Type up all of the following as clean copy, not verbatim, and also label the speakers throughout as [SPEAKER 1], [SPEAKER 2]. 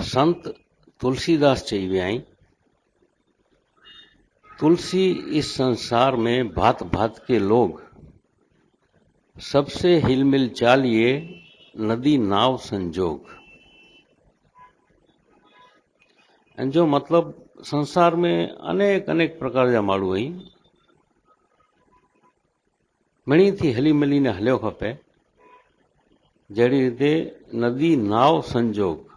[SPEAKER 1] संत तुलसीदास चईवियाई, तुलसी इस संसार में भात भात के लोग, सबसे हिलमिल चालिए नदी नाव संजोग। जो मतलब संसार में अनेक अनेक प्रकार जा माण्हू आहिनि, मिणी थी हली मिली ने हलियो खपे। जहिड़ी रीते नदी नाव संजोग,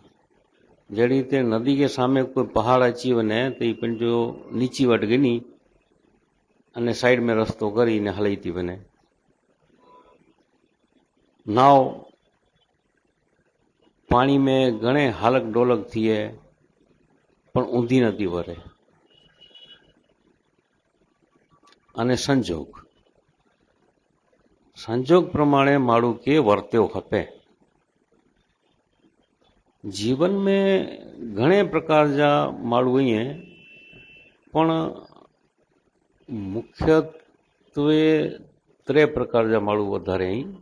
[SPEAKER 1] जहिड़ी रीते नदी के सामे कोई पहाड़ अची वञे त ई पंहिंजो नीची वटि गिनी अने साइड में रस्तो કરીને हली थी वञे। नाव पाणी में घणे हालक डोलक थिए पण ऊंधी नथी वरे। अने संजोग, संजोग प्रमाणे माण्हू खे वर्त्यो खपे। जीवन में घणे प्रकार जा माण्हू आहिनि, पण मुख्यत्वे त्रे प्रकार जा माण्हू वधारे आहिनि।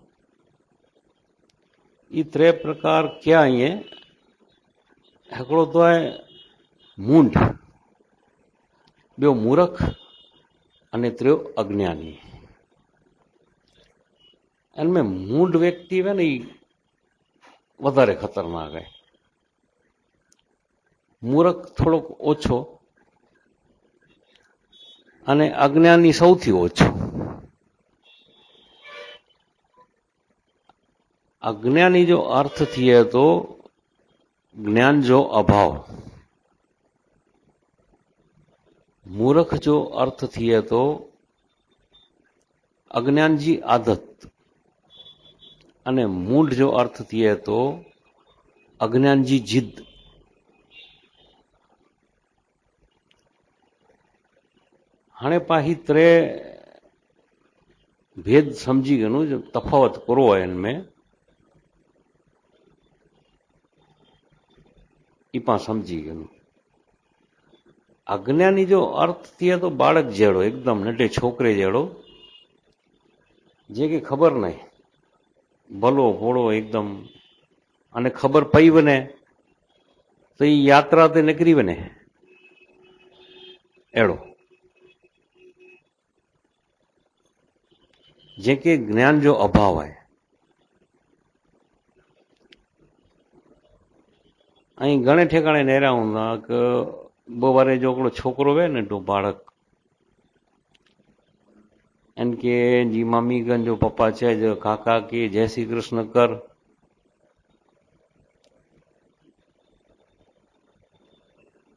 [SPEAKER 1] ई त्रे प्रकार क्या आहिनि? हिकिड़ो तो आहे मूंढ, ॿियो मूर्ख अने त्रियो अज्ञानी। इनमें मूंढ व्यक्ति है न, ई वधारे खतरनाक है। मूर्ख थोड़ो ओछो अने अज्ञानी सौथी ओछो। अज्ञानी जो अर्थ थिए तो ज्ञान जो अभाव, मूर्ख जो अर्थ थिए तो अज्ञान जी आदत, अने मूंढ जो अर्थ थिए तो अज्ञान जी जिद। हाणे पाही त्रे भेद समझी गयो, जो तफावत करो है इनमें, इपा समझी गयो। अज्ञानी जो अर्थ थिए तो बाळक जहिड़ो, एकदम नंढे छोकरे जहिड़ो, जेके खबर नहीं, भलो भोड़ो एकदम, अने खबर पई वने तो ई यात्रा ते निकरी वने अहिड़ो। जेके ज्ञान जो अभाव है। ऐं घणे ठिकाणे नेरा हूंदा कि 2 वारे जो हिकिड़ो छोकिरो वे नंढो बाळक, इनके जी मम्मी गन जो पप्पा चए जो काका के जय श्री कृष्ण कर,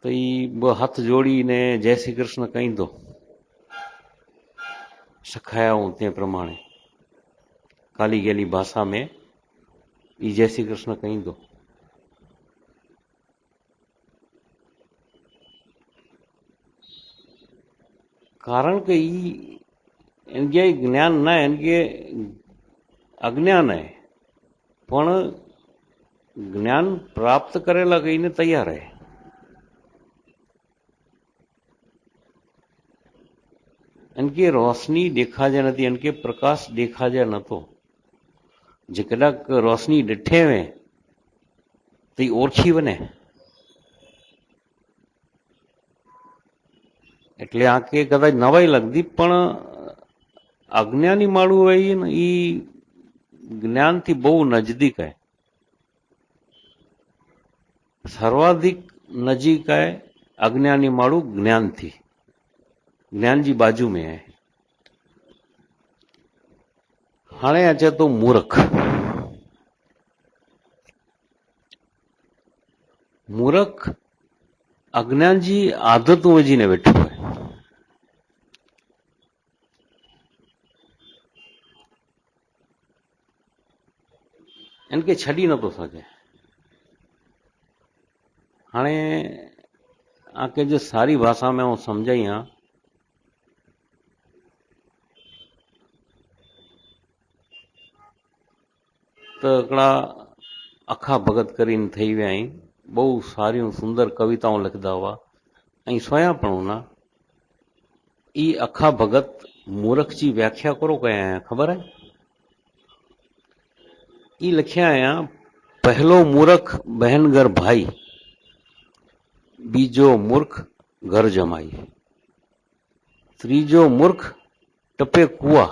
[SPEAKER 1] तो ई 2 हथ जोड़ी ने जय श्री कृष्ण कहीं दो, सखाया हूं ते प्रमाणे काली गेली भाषा में ई जय श्री कृष्ण कहीं दो। कारण के ई इनके ज्ञान न है, इनके अज्ञान है, पण ज्ञान प्राप्त करेला कहीने तैयार है। इनके रोशनी देखाजे नथी, इनके प्रकाश देखाजे नथो। जे कदाच रोशनी ॾिठे वे तो ई ओळखी वने, એટલે આંકે કદાચ નવાઈ લગતી, પણ અજ્ઞાની માણું હોય ને એ જ્ઞાનથી બહુ નજદીક है, सर्वाधिक नजीक है अज्ञानी माणू ज्ञान थी, ज्ञान जी बाजू में है। हाणे अचे तो मूर्ख। मूर्ख अज्ञान जी आदतूं विझीने वेठो है। इनके छड़ी न तो सके। हाणे आके जो सारी भाषा में हूँ समझाई हाँ, तो हिकिड़ा अखा भगत करीने थी विया आहिनि, बहु सारियूं सुंदर कविताऊं लिखदा हुआ ऐं सोया पण हुना। ई अखा भगत मूर्ख जी व्याख्या करो कया आहियां, ख़बर है? ई लिखिया आहियां, पहलो मूर्ख बहन घर भाई, બીજો મૂર્ખ ઘર જમાઈ, ત્રીજો મૂર્ખ ટપે કુવા.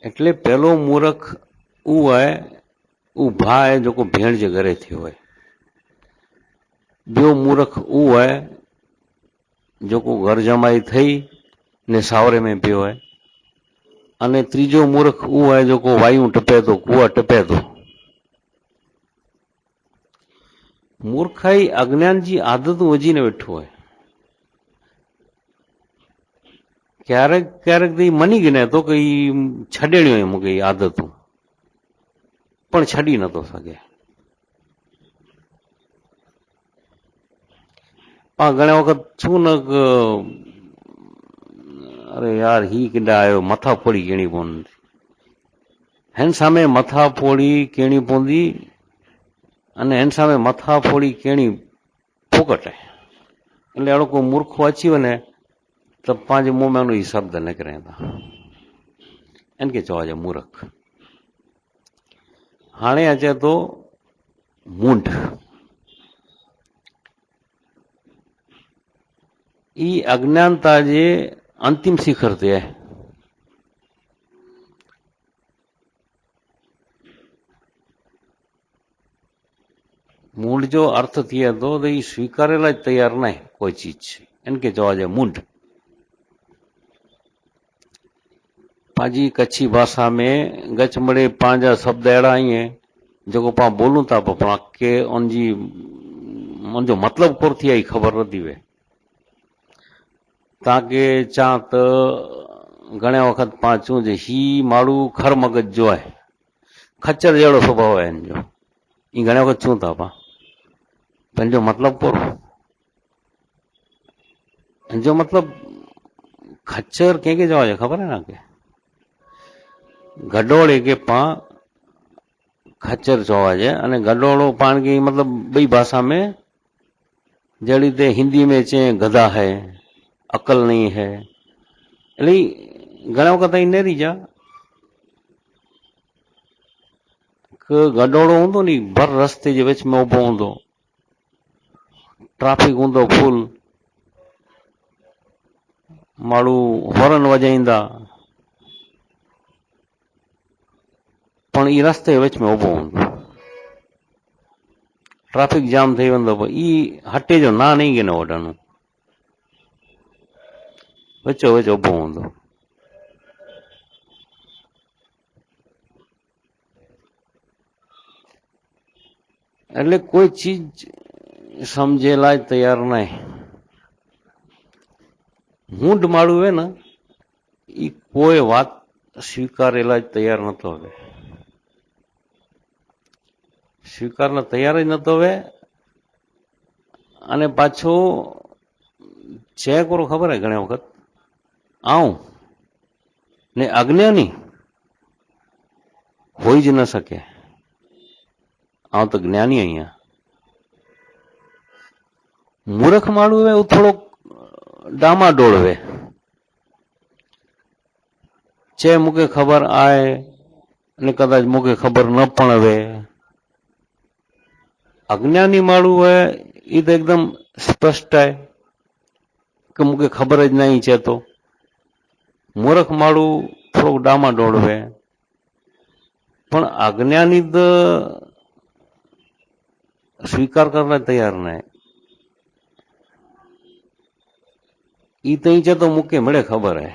[SPEAKER 1] એટલે પેલો મૂર્ખ ऊ है ऊ भा है जो को भेड़ जे घरे थी होय, बो मूर्ख ऊ है जो को घर जमाई थई ने सावरे में पियो है, अने त्रीजो मूर्ख ऊ है जो को वायु टपे तो कुआ टपे तो। मूर्खाई अज्ञान जी आदत वजीने बैठो है, क्यारेक क्यारेक तो मनी गने तो कई छडेणी होय मुके आदत पण छडी नतो सके। घणे वखत छू न अरे यार ही किडा आयो मथा फोड़ी केणी पवंदी, हेन सामे मथा फोड़ी केणी पवंदी अने हेन सामे मथा फोड़ी केणी फोकट है। એટલે એનો કોઈ મૂર્ખો અચી હોય ને તો પાંચ મુંહ में शब्द निकरे था इनके चवाजे मूर्ख। हाणे अचे तो मूंढ, ई अज्ञानता जे अंतिम शिखर ते है। मूंढ जो अर्थ थिए तो ई स्वीकारेला तैयार नहीं कोई चीज, इनके चवाजे मूंढ। पाजी कच्छी भाषा में गच मड़े पांजा शब्द अड़ा ही है जो पा बोलूं था पा के उनजी उनजो मतलब कोर थी आई खबर नथी वे, ताकि चा तो घणे वक्त पाचू जे ही माड़ू खर मगज जो है खच्चर जड़ो स्वभाव है इनजो, ई घणे वक्त चूं था पा पंहिंजो मतलब कोर। इनजो मतलब खच्चर कंहिंखे चवाजे खबर है ना के गडोड़े के पा खच्चर चवाजे, अने गडोड़ो पान के मतलब बई भाषा में जड़ी ते हिंदी में चे गधा है अकल नहीं है, એટલે ઘણા વખત અહીં નેરી જા કે ગડોળો ઊંધો ની ભર રસ્તે જે વચ में ઉભો ઊંધો, ટ્રાફિક ઊંધો ફૂલ, માળું હોરન વજાઈंदा पण ई रस्ते वच में उभो हूंदो, ट्राफिक जाम थी वेंदो ई हटे जो ना नहीं गिनो वठणो, वचो वच उभो हूंदो। એટલે કોઈ ચીજ સમજેલા તૈયાર નહીં। મૂંઢ માળું હે ને એ કોઈ વાત સ્વીકારેલા તૈયાર નતો હવે, સ્વીકારને તૈયાર જ નતો હવે। અને પાછો છે કોરો ખબર હે ઘણી વખત આવું ને અજ્ઞાની હોઈ જ ન શકે, આવું તો જ્ઞાની અહીંયા। મૂર્ખ માળું હે થોડોક डामाडोल वे चे मुके खबर आए ने कदाच मुके खबर न पण वे। अज्ञानी माळू है ये तो एकदम स्पष्ट है कि मुके खबर ज नहीं चे। तो मूर्ख माळू थोड़ो डामाडोल वे, पण अज्ञानी तो स्वीकार करने तैयार नहीं। ई तई चे तो मुके मळे खबर है,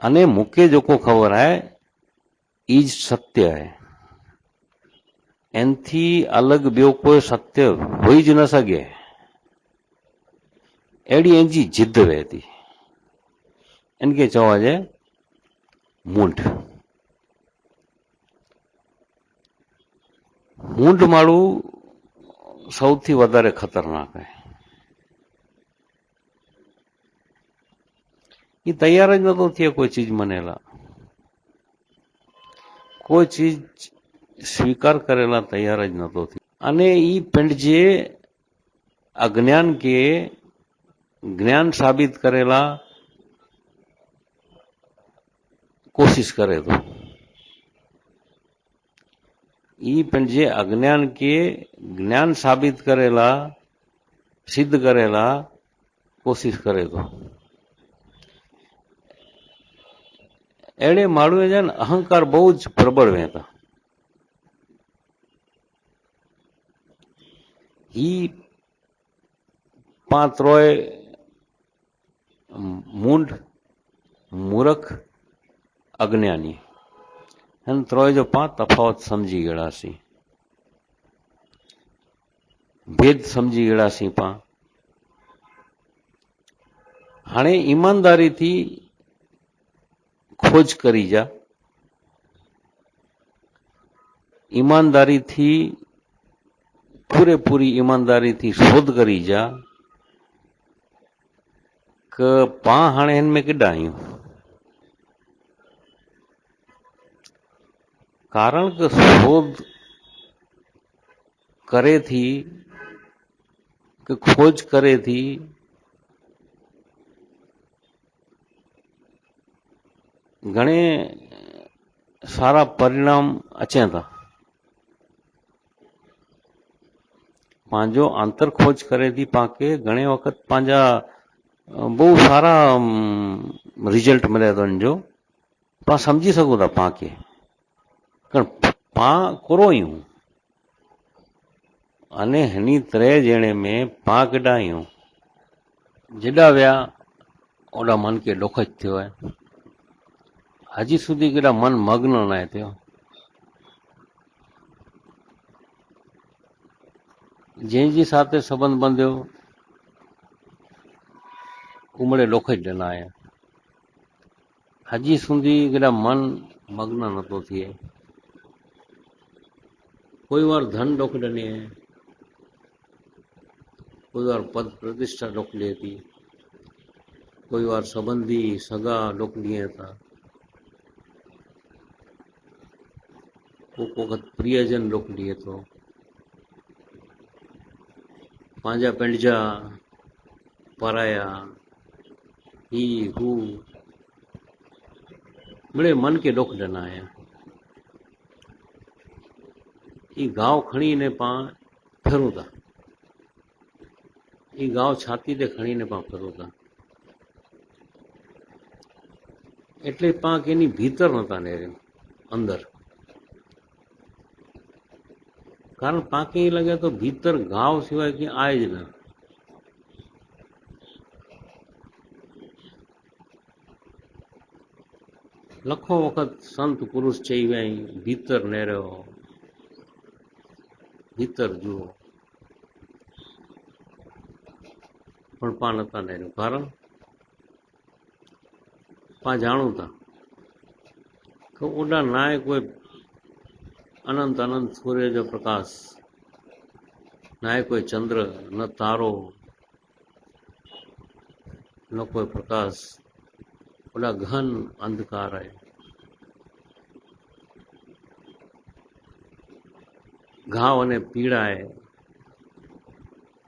[SPEAKER 1] अने मुके जो को खबर है ई सत्य है, एनथी अलग ब्यो कोई सत्य होई ज न सके। एडी एंजी जिद वेती इनके चवाजे मूंढ। मूंढ माळू सौथी वधारे खतरनाक है। ये तैयार ज नतो थिए कोई चीज मनेला, कोई चीज स्वीकार करेला तैयार ज नतो थी। अने ई पिंड जे अज्ञान के ज्ञान साबित करेला कोशिश करे तो ई पंहिंजे अज्ञान के ज्ञान साबित करेला सिद्ध करेला कोशिश करे थो। अहिड़े माण्हूअ जा अहंकार बहुत ज प्रबल हुए था। ही पां त्रोय मूंड मूर्ख अज्ञानी हिन त्रोय जो पां तफावत समझी गयासीं, भेद समझी गयासीं पां। हाणे ईमानदारी थी खोज करी जा, ईमानदारी थी पूरेपूरी ईमानदारी थी शोध करी जा कि पां हाणे हिन में केॾा आहियूं। कारण कि शोध करे थी कि खोज करे थी घणे सारा परिणाम अचनि था। पंहिंजो अंतर खोज करे थी पाके घणे वक़्त पंहिंजा बहुत सारा रिजल्ट मिले थो हिनजो, पां समझी सघूं था पां खे, कारण पां कोरो आहियूं। अने हिनी तरह जणे में पां केॾा आहियूं। जेॾा विया ओॾा मन खे ॾुख थियो आहे। हजी સુધી केॾा मन मग्न न आहे थियो। जंहिंजी साथे संबंध बंधियो उमड़े ॾुख ज ॾिना आहे। हजी સુધી केॾा मन मग्न नथो थिए। कोई वार धन ॾुख ॾिने आहे, कोई वार पद प्रतिष्ठा ॾुख ॾिए थी, कोई वार संबंधी सगा ॾुख ॾिए था, को वक़्त प्रियजन ॾुख ॾिए थो, पंहिंजा पंहिंजा पराया ही हू मिड़े मन के ॾुख ॾिना आहिनि। ही गांव खणी ने पां फिरूं था, ही गांव छाती ते खणी ने पां फिरूं था, એટલે પાં કેની ભીતર નતા નેર્યા અંદર। कारण पां खे ईअं लॻे थो भीतर गांव सिवाय की आहे ज न। लखों वक़्त संत पुरुष चई विया आहिनि भीतर नेरियो, भीतर जुओ, पण पां नथा नेरियूं। कारण पां जाणूं था कि ओॾा न आहे कोई अनंत अनंत सूर्य जो प्रकाश, न आहे कोई चंद्र, न तारो, न कोई प्रकाश, ओॾा घन अंधकार आहे। घाव अने पीड़ा आहे,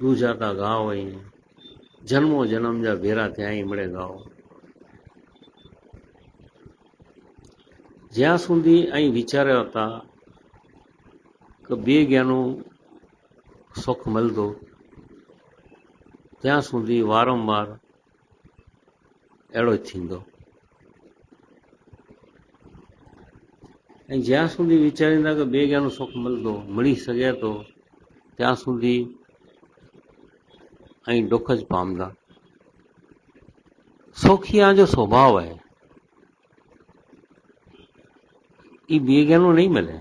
[SPEAKER 1] दूजाता घाव आहिनि, जन्मो जन्म जा भेरा थिया आहिनि मिड़े घाव। જ્યાં સુધી અહીં વિચાર્યા હતા કે બે જ્ઞાનું સુખ મળતો ત્યાં સુધી વારંવાર એળો જ થींदो। જ્યાં સુધી વિચારીંदा કે બે જ્ઞાનું સુખ મળતો મળી શકે તો ત્યાં સુધી અહીં દુઃખ જ પામदा। સુખ ही जो स्वभाव है, એ બે જ્ઞાનું નહીં મળે।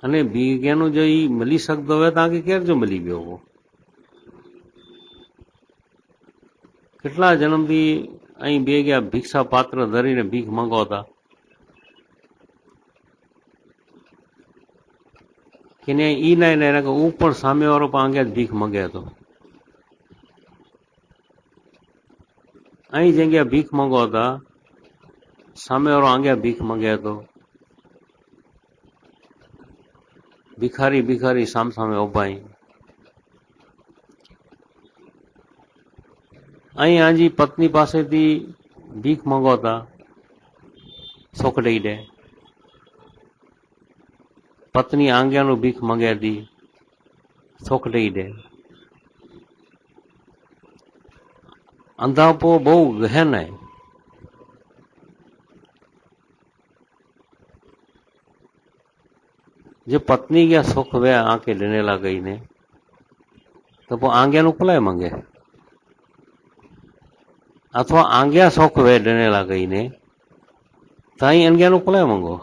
[SPEAKER 1] અને બે જ્ઞાનું જો એ મળી શકતો હોય તો આગે ક્યારે જો મળી ગયો हो। કેટલા જન્મથી અહીં બે ગયા ભિક્ષા પાત્ર ધરીને ભીખ મંગાવતા કે ને ઈ ના એના કે હું પણ સામેવાળો પણ આગે જ ભીખ મંગે હતો। અહીં જગ્યા ભીખ મંગાવતા સામેવાળો આગે ભીખ મંગે હતો। ભિખારી ભિખારી સામસામે ઉભા। અહીં આજી પત્ની પાસેથી ભીખ મંગાવતા સુખ દઈ દે, पत्नी आंग्या नु भीख मंगे दी सुख दई दे। अंधापो बहु गहन है। जो पत्नी क्या सुख वे आके देने ला गई ने तो वो आंग्या नु कुलाय मंगे, अथवा आंग्या सुख वे देने ला गई ने ताई अंग्या नु कुलाय मंगो।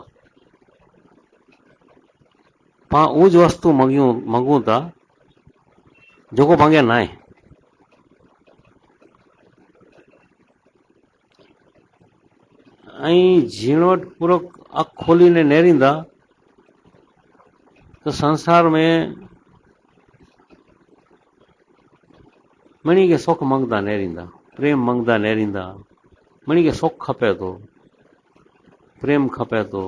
[SPEAKER 1] पा उज वस्तु मंगू था जो मंगे ना है। झीणवट पूर्वक अख खोली ने नेरींदा तो संसार में मणी के सुख मंगदा नेरींदा, प्रेम मंगदा नेरींदा। मणी के सुख खपे तो, प्रेम खपे तो,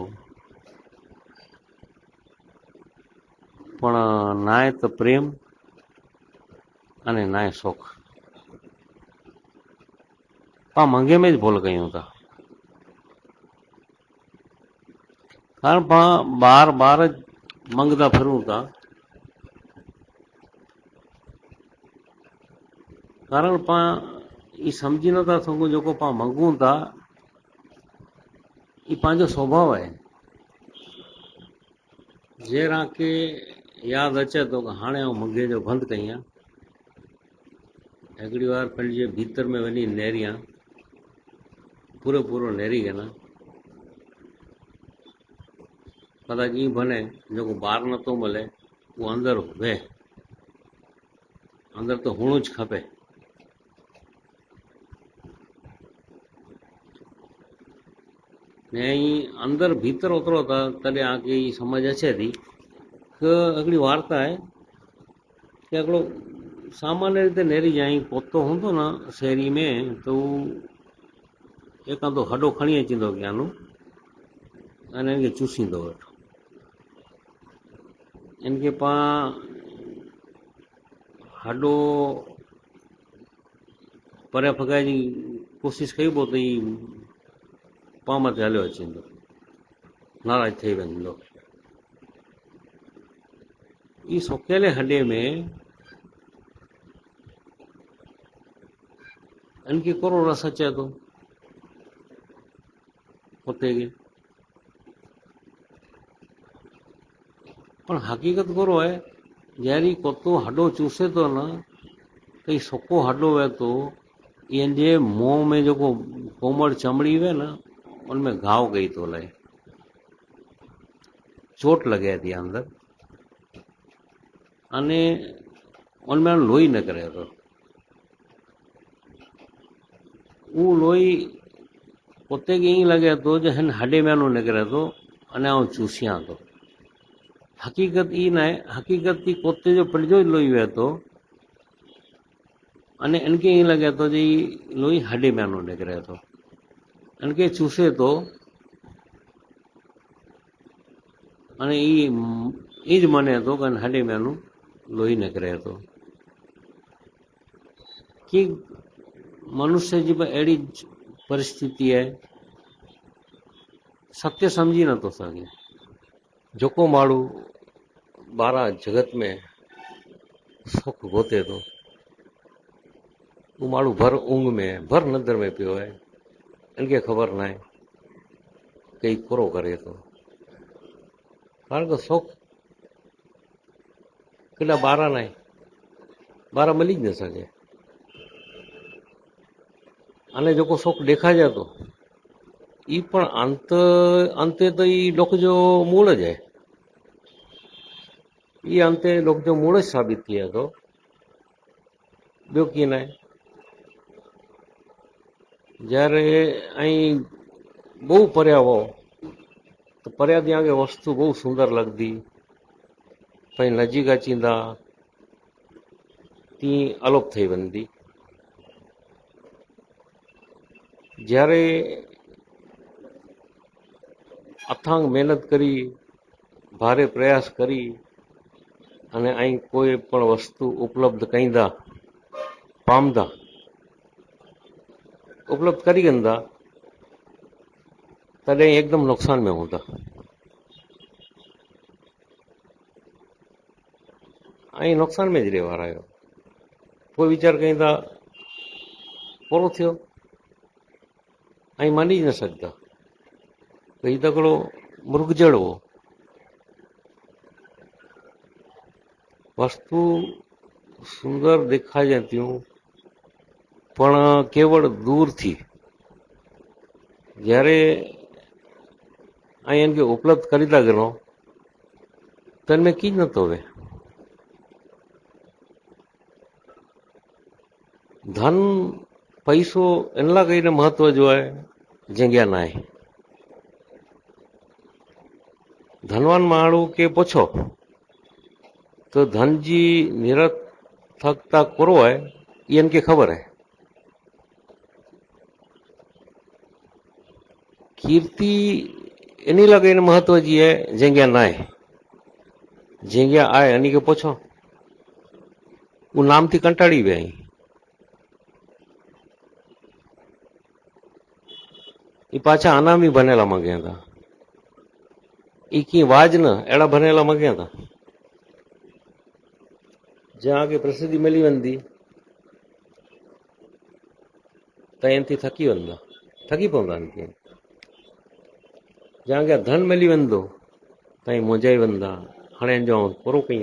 [SPEAKER 1] पण नाय तो प्रेम अने नाय सुख। पा मंगे में ज भूल गयूं था, कारण पा बार बार मंगदा फिरूं था। कारण पा ई समझी नथा सघूं जो पा मंगू था ई पांजो स्वभाव है। जेरा के याद अचे तो हाणे आऊं मंगे जो बंद कयां। हिकिड़ी बार पंहिंजे भीतर में वञी नेरियां, पूरो पूरो नेरी गया ना, कदाच ई बने जो ॿार नथो मिले वो अंदर वे, अंदर तो हुणो ज खपे। ने अंदर भीतर उतरो था तॾहिं आके ई समझ अचे थी कि हिकिड़ी वार्ता है कि हिकिड़ो सामान्य रीते नेरी जाई पोतो हूंदो न शहरी में तो एकांतो हॾो खणी अचींदो ज्ञानू अने इनखे चूसींदो वेठो। इनके पा हॾो परे फगाए जी कोशिश कई पोइ त ई पाम ते हलियो अचींदो, नाराज़ थी वेंदो। ई सुकियले हॾे में इनके कोरो रस अचे थो कुत्ते खे, पर हकीकत कोरो है जहिड़ी कुत्तो हॾो चूसे थो न त ई सुको हॾो वे थो इनजे मुंहं में जेको कोमड़ चमड़ी वे न उनमें घाव कई थो लहे, चोट लगे थी अंदर अने उनमें लोही निकिरे थो। वो लोही कुत्ते खे ईअं लॻे थो जो हिन हॾे में निकिरे थो अने आउं चूसियां थो। हकीकत ई न आहे, हकीकत ई कुत्ते जो पंहिंजो ई लोही वहे थो अने इनके ईअं लॻे थो जी लोही हॾे में निकिरे थो, इनके चूसे थो अने ई ज मने थो कि हॾे में लोही निकिरे थो। कि मनुष्य जी अहिड़ी परिस्थिति है सत्य समझी नथो सघे। जेको माण्हू ॿाहिरां जगत में सुख गोते थो वो माण्हू भर ऊंघ में भर निंदर में पियो है, इनके ख़बर न आहे कि पूरो करे थो। कारण कि सुख केॾा ॿाहिरां न आहे, ॿाहिरां मिली न सघे। अने जेको सुख ॾेखारिजे थो ई पण अंते त ई डुख जो मूल ज आहे, ई अंते डुख जो मूल साबित थिए थो, ॿियो कीअं न आहे। જ્યારે અહીં બહુ પર્યા હો તો પર્યા ત્યાં કે વસ્તુ બહુ સુંદર લગતી પછી નજીક અચીંदा ती અલોપ થઈ વનતી। જ્યારે અથાંગ મહેનત કરી ભારે પ્રયાસ કરી અને અહીં કોઈ પણ વસ્તુ ઉપલબ્ધ કઈંदा પામदा उपलब्ध करी कंदा तॾहिं एकदम नुक़सान में हूंदा। અહીં નુકસાન में જ રહેવા રહ્યો. કોઈ વિચાર કઈ તા પૂરો થયો અહીં માની જ ન શકતા. કઈ તકડો મૃગ જડવો વસ્તુ સુંદર દેખાઈ જતી પણ કેવળ દૂરથી જ્યારે અહીં એમ કે ઉપલબ્ધ કરીતા ગયો તને મેં કી જ નતો હવે ધન પૈસો એનલા કહીને મહત્વ જોવાય જગ્યા નાય ધનવાન માણું કે પૂછો તો ધનજી નિરર્થકતા કરો है इनके खबर है. कीर्ति एनी लगे महत्व जी है जंगिया नाय जंगिया आए एनी के पूछो वो नाम थी कंटाड़ी वे पाछा अनामी बनेला मग्या था की वाज न एड़ा बनेला मग्या था जहाँ आगे प्रसिद्धि मिली वंदी तयंती थकी वंदा थकी पवंदा जहाँ आगे धन मिली वंदो तई मोजाई वंदा हाणे जो पूरो कई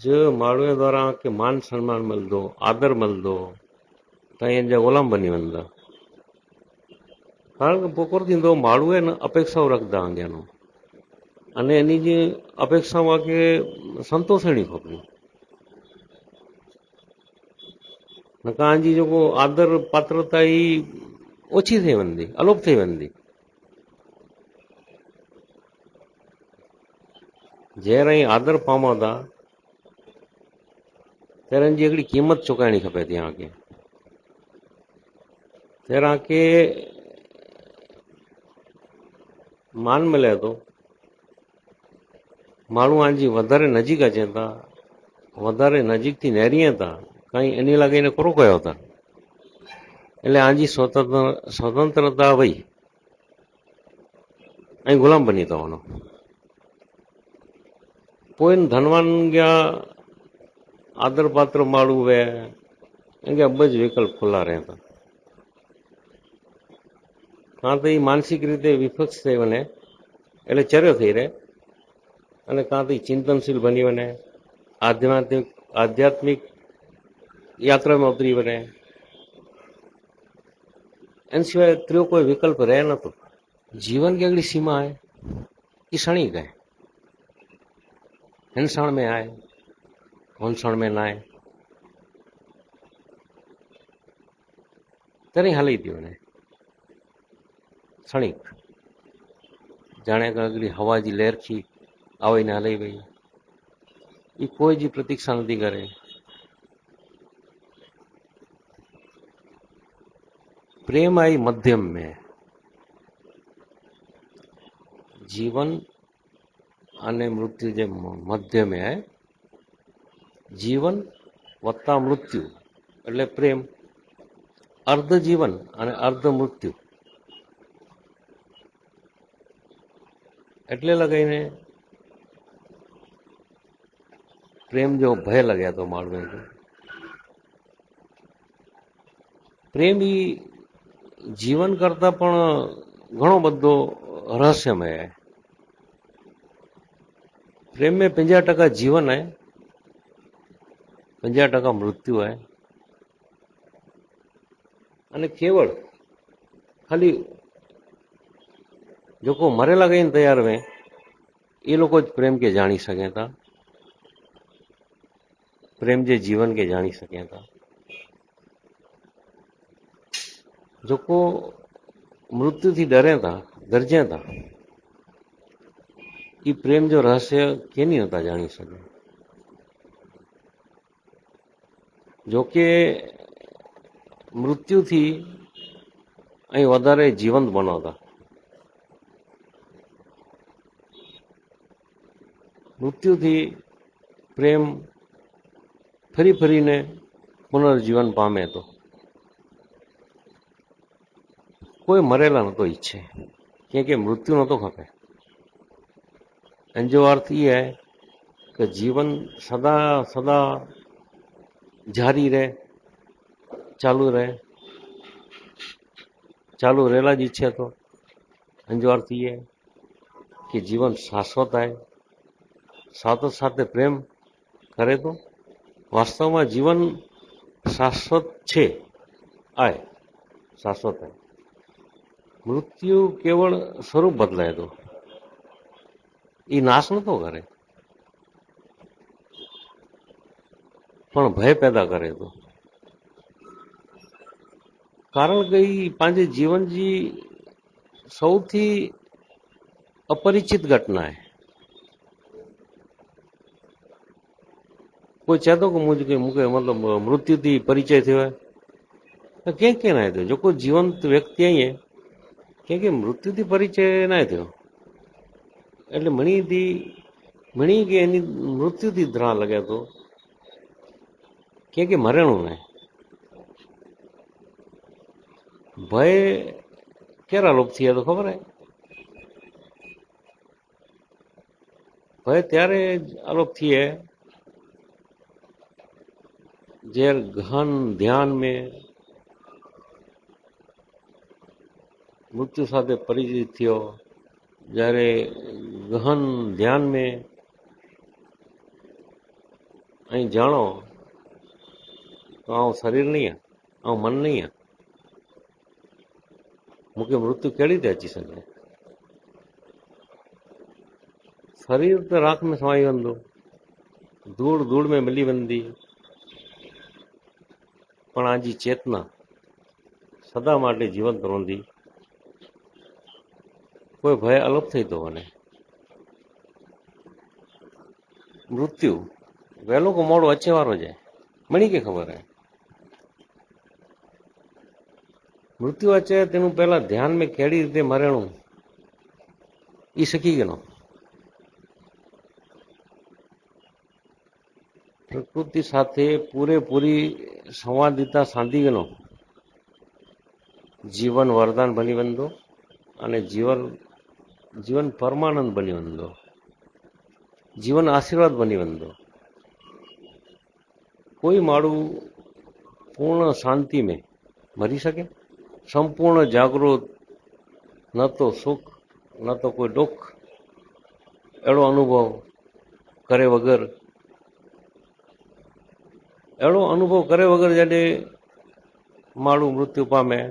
[SPEAKER 1] जो माण्हू द्वारा के मान सम्मान मिलंदो आदर मिलंदो तई जा गुलाम बनी वंदा कारण के पोकर थींदो माण्हू न अपेक्षाओं रखदा अॻियां अने एनी जी अपेक्षाओं आगे संतोषणी खपे नका जी जो आदर पात्रता ही ओछी थी वंदी अलोप थी वंदी जहिड़ा ई आदर पामा था तेरनि जी हिकिड़ी क़ीमत चुकाइणी खपे थी आगे तेरहं के मान मिले थो माण्हू आंजी वधारे नजीक अचनि था वधारे नजीक थी नेरीअ था कई इन लॻे ने पूरो कयो था એટલે आंजी स्वतंत्रता वई ऐं गुलाम बनी था वञो पोइ धनवान जा आदर पात्र माण्हू वे इनके अबज विकल्प खुला रहे था कां तो मानसिक रीते विपक्ष थी वञे એટલે ચર્યો થઈ રહે અને કાં તો ચિંતનશીલ બની વને આધ્યાત્મિક યાત્રામાં ઉતરી વને એન સિવાય ત્રીજો કોઈ વિકલ્પ રહે નતો. जीवन की अगली सीमा है कि क्षणिक है हिन क्षण में आए हुन क्षण में ना आए तरी हली थी वने क्षणिक जाने का अगली हवा जी लहर थी आवे ने हलाई वही ये कोई जी प्रतीक्षा नहीं करे प्रेम आई मध्यम में जीवन અને મૃત્યુ જે મધ્ય में है जीवन वत्ता मृत्यु એટલે प्रेम अर्ध जीवन અને अर्ध मृत्यु એટલે લગાઈને प्रेम जो भय लग्या तो माण्हू प्रेम ही जीवन करता पण घणो बधो रहस्यमय है. प्रेम में 50% जीवन है 50% मृत्यु है અને केवल खाली जो को मरेला गई तैयार में ये लोग प्रेम के जानी सके था प्रेम जे जीवन के जानी सके था जो को मृत्यु थी डरे था गरजे था ये प्रेम जो रहस्य के नहीं होता जानी सके जो के मृत्यु थी अहीं वधारे जीवंत बनो था मृत्यु थी प्रेम फरी फरी ने पुनर्जीवन पामे तो कोई मरेला न तो इच्छे क्योंकि मृत्यु न तो खपे एंजो अर्थ ये है कि जीवन सदा सदा जारी रहे, चालू रहे, चालू रहेला जी छे। तो एंजो अर्थ ये है कि जीवन शाश्वत है, साथ साथ प्रेम करे तो वास्तव में जीवन शाश्वत छे, आए शाश्वत है। मृत्यु केवल स्वरूप बदलाय तो ई नाश नतो करे, पण भय पैदा करे तो। कारण के ई पांजे जीवन जी सौथी अपरिचित घटना है। कोई चेतो कि मुझे मुझे मतलब मृत्यु थी परिचय थयो है तो क्या ना थयो? जो कोई जीवंत व्यक्ति आई है क्या मृत्यु थी परिचय ना थयो એટલે મણી કે એની મૃત્યુથી ધ્રા લગે તો કે મરેણું ને ભય કેરા લોપ થયા તો ખબર હે? ભય ત્યારે આલોપ थी है जर गहन ध्यान में मृत्यु साथे परिचित थयो, जયારે गहन ध्यान में अहीं जाणो तो आ शरीर नहीं है, आ मन नहीं है, मुझे मृत्यु केड़ी रीते अची सके? शरीर तो राख में समाई वंदो, धूड़ धूड़ में मिली वंदी, पण आजी चेतना सदा माटे जीवंत रोंदी। कोई भय अलोप थई तो वने मृत्यु वहेलो को मोड़ो अचे वारो जाए, मणी के खबर है? मृत्यु अचे तेनु पहला ध्यान में केड़ी रीते मरेणु ई शकी गयो। प्रकृति साथे पूरेपूरी संवादिता साधी गयो। जीवन वरदान बनी वंदो अने जीवन जीवन परमानंद बनी वंदो, जीवन आशीर्वाद बनी वंदो। कोई माड़ू पूर्ण शांति में मरी सके? संपूर्ण जागृत, न तो सुख न तो कोई दुख, एड़ो अनुभव करे वगर, एड़ो अनुभव करे वगर जडे माड़ू मृत्यु पामे